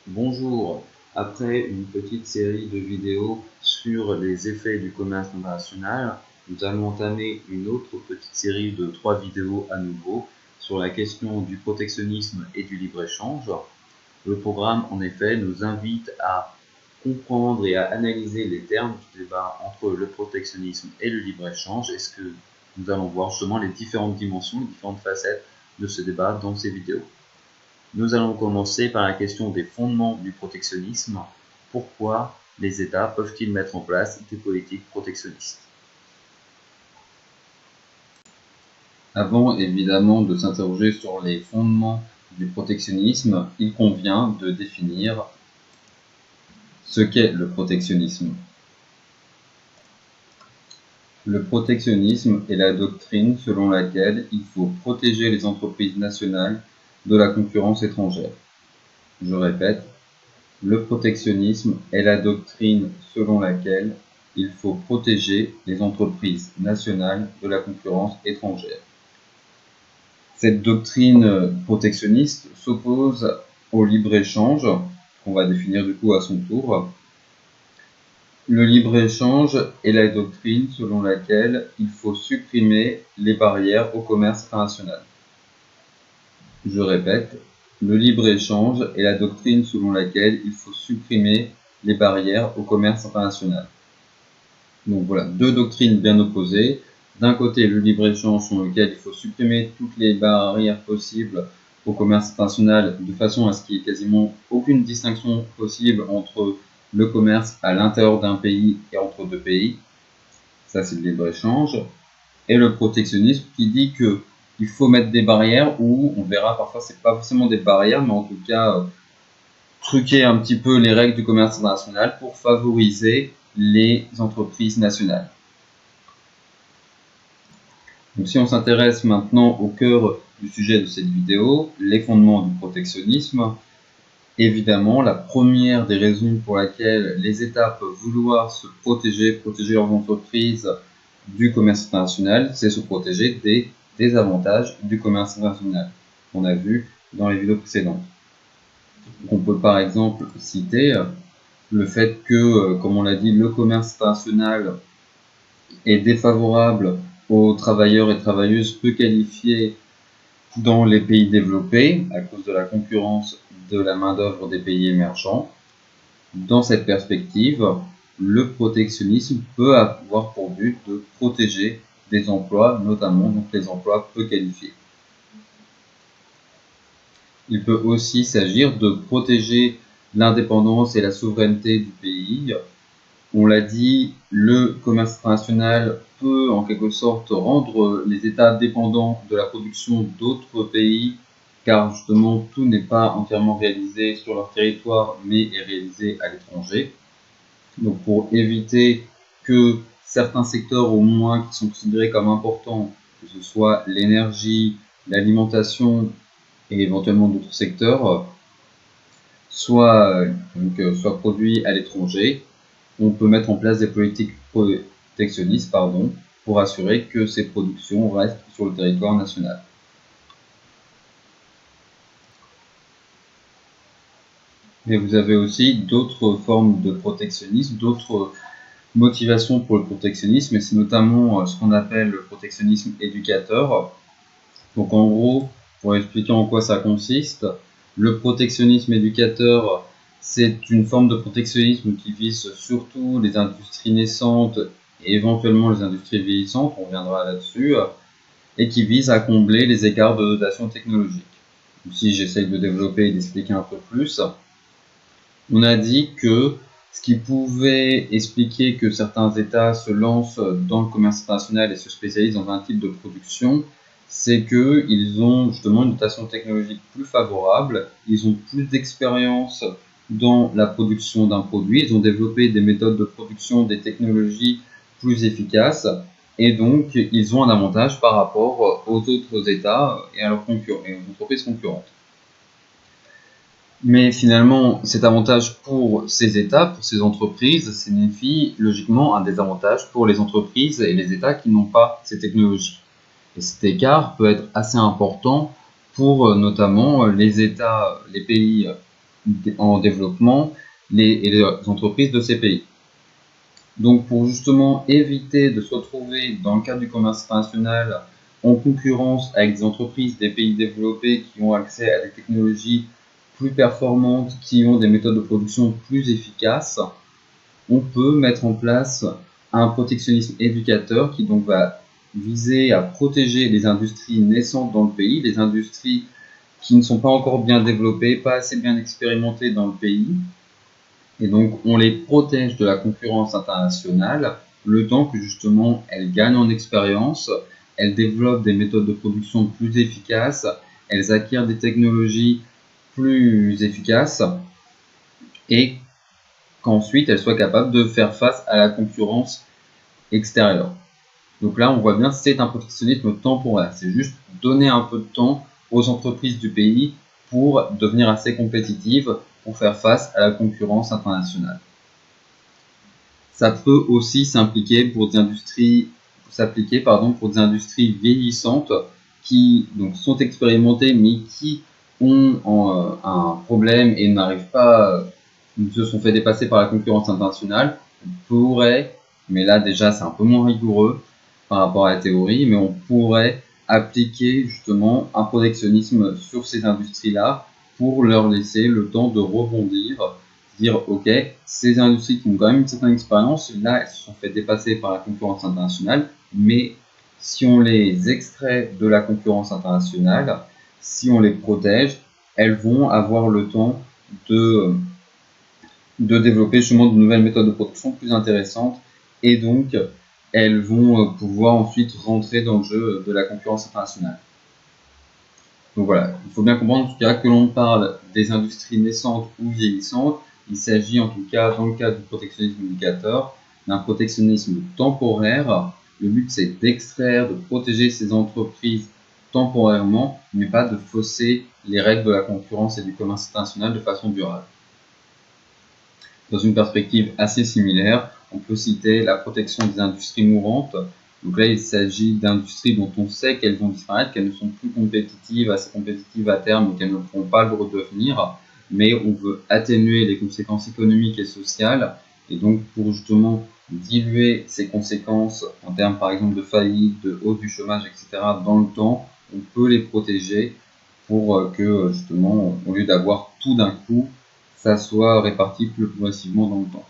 Bonjour, après une petite série de vidéos sur les effets du commerce international, nous allons entamer une autre petite série de 3 vidéos à nouveau sur la question du protectionnisme et du libre-échange. Le programme, en effet, nous invite à comprendre et à analyser les termes du débat entre le protectionnisme et le libre-échange, et ce que nous allons voir justement les différentes dimensions, les différentes facettes de ce débat dans ces vidéos. Nous allons commencer par la question des fondements du protectionnisme. Pourquoi les États peuvent-ils mettre en place des politiques protectionnistes? Avant évidemment de s'interroger sur les fondements du protectionnisme, il convient de définir ce qu'est le protectionnisme. Le protectionnisme est la doctrine selon laquelle il faut protéger les entreprises nationales de la concurrence étrangère. Je répète, le protectionnisme est la doctrine selon laquelle il faut protéger les entreprises nationales de la concurrence étrangère. Cette doctrine protectionniste s'oppose au libre-échange, qu'on va définir du coup à son tour. Le libre-échange est la doctrine selon laquelle il faut supprimer les barrières au commerce international. Je répète, le libre-échange est la doctrine selon laquelle il faut supprimer les barrières au commerce international. Donc voilà, deux doctrines bien opposées. D'un côté, le libre-échange selon lequel il faut supprimer toutes les barrières possibles au commerce international de façon à ce qu'il n'y ait quasiment aucune distinction possible entre le commerce à l'intérieur d'un pays et entre deux pays. Ça, c'est le libre-échange. Et le protectionnisme qui dit que il faut mettre des barrières où on verra parfois c'est pas forcément des barrières, mais en tout cas truquer un petit peu les règles du commerce international pour favoriser les entreprises nationales. Donc si on s'intéresse maintenant au cœur du sujet de cette vidéo, les fondements du protectionnisme, évidemment la première des raisons pour laquelle les États peuvent vouloir se protéger leurs entreprises du commerce international, c'est se protéger des désavantages du commerce international qu'on a vu dans les vidéos précédentes. Donc on peut par exemple citer le fait que, comme on l'a dit, le commerce international est défavorable aux travailleurs et travailleuses peu qualifiés dans les pays développés à cause de la concurrence de la main-d'œuvre des pays émergents. Dans cette perspective, le protectionnisme peut avoir pour but de protéger des emplois, notamment donc les emplois peu qualifiés. Il peut aussi s'agir de protéger l'indépendance et la souveraineté du pays. On l'a dit, le commerce international peut en quelque sorte rendre les États dépendants de la production d'autres pays, car justement tout n'est pas entièrement réalisé sur leur territoire, mais est réalisé à l'étranger. Donc pour éviter que certains secteurs au moins qui sont considérés comme importants, que ce soit l'énergie, l'alimentation et éventuellement d'autres secteurs, soient produits à l'étranger, on peut mettre en place des politiques protectionnistes pour assurer que ces productions restent sur le territoire national. Mais vous avez aussi d'autres formes de protectionnisme, d'autres motivations pour le protectionnisme, et c'est notamment ce qu'on appelle le protectionnisme éducateur. Donc en gros, pour expliquer en quoi ça consiste, le protectionnisme éducateur, c'est une forme de protectionnisme qui vise surtout les industries naissantes et éventuellement les industries vieillissantes, on reviendra là-dessus, et qui vise à combler les écarts de dotation technologique. Si j'essaye de développer et d'expliquer un peu plus, on a dit que ce qui pouvait expliquer que certains États se lancent dans le commerce international et se spécialisent dans un type de production, c'est qu'ils ont justement une dotation technologique plus favorable, ils ont plus d'expérience dans la production d'un produit, ils ont développé des méthodes de production, des technologies plus efficaces, et donc ils ont un avantage par rapport aux autres États et à leurs entreprises concurrentes. Mais finalement, cet avantage pour ces États, pour ces entreprises, signifie logiquement un désavantage pour les entreprises et les États qui n'ont pas ces technologies. Et cet écart peut être assez important pour notamment les États, les pays en développement et les entreprises de ces pays. Donc pour justement éviter de se retrouver dans le cadre du commerce international en concurrence avec des entreprises des pays développés qui ont accès à des technologies plus performantes, qui ont des méthodes de production plus efficaces, on peut mettre en place un protectionnisme éducateur qui donc va viser à protéger les industries naissantes dans le pays, les industries qui ne sont pas encore bien développées, pas assez bien expérimentées dans le pays. Et donc, on les protège de la concurrence internationale, le temps que justement elles gagnent en expérience, elles développent des méthodes de production plus efficaces, elles acquièrent des technologies plus efficaces et qu'ensuite elles soient capables de faire face à la concurrence extérieure. Donc là, on voit bien que c'est un protectionnisme temporaire. C'est juste donner un peu de temps aux entreprises du pays pour devenir assez compétitives pour faire face à la concurrence internationale. Ça peut aussi s'appliquer pour des industries vieillissantes qui donc sont expérimentées mais qui ont un problème et n'arrivent pas, se sont fait dépasser par la concurrence internationale. On pourrait, mais là déjà c'est un peu moins rigoureux par rapport à la théorie, mais on pourrait appliquer justement un protectionnisme sur ces industries-là pour leur laisser le temps de rebondir, dire ok, ces industries qui ont quand même une certaine expérience, là elles se sont fait dépasser par la concurrence internationale, mais si on les extrait de la concurrence internationale, si on les protège, elles vont avoir le temps de développer justement de nouvelles méthodes de production plus intéressantes et donc elles vont pouvoir ensuite rentrer dans le jeu de la concurrence internationale. Donc voilà, il faut bien comprendre en tout cas que l'on parle des industries naissantes ou vieillissantes. Il s'agit en tout cas, dans le cadre du protectionnisme éducateur, d'un protectionnisme temporaire. Le but c'est d'extraire, de protéger ces entreprises temporairement, mais pas de fausser les règles de la concurrence et du commerce international de façon durable. Dans une perspective assez similaire, on peut citer la protection des industries mourantes. Donc là, il s'agit d'industries dont on sait qu'elles vont disparaître, qu'elles ne sont plus compétitives, assez compétitives à terme et qu'elles ne pourront pas le redevenir. Mais on veut atténuer les conséquences économiques et sociales. Et donc, pour justement diluer ces conséquences en termes, par exemple, de faillite, de hausse du chômage, etc., dans le temps, on peut les protéger pour que, justement, au lieu d'avoir tout d'un coup, ça soit réparti plus progressivement dans le temps.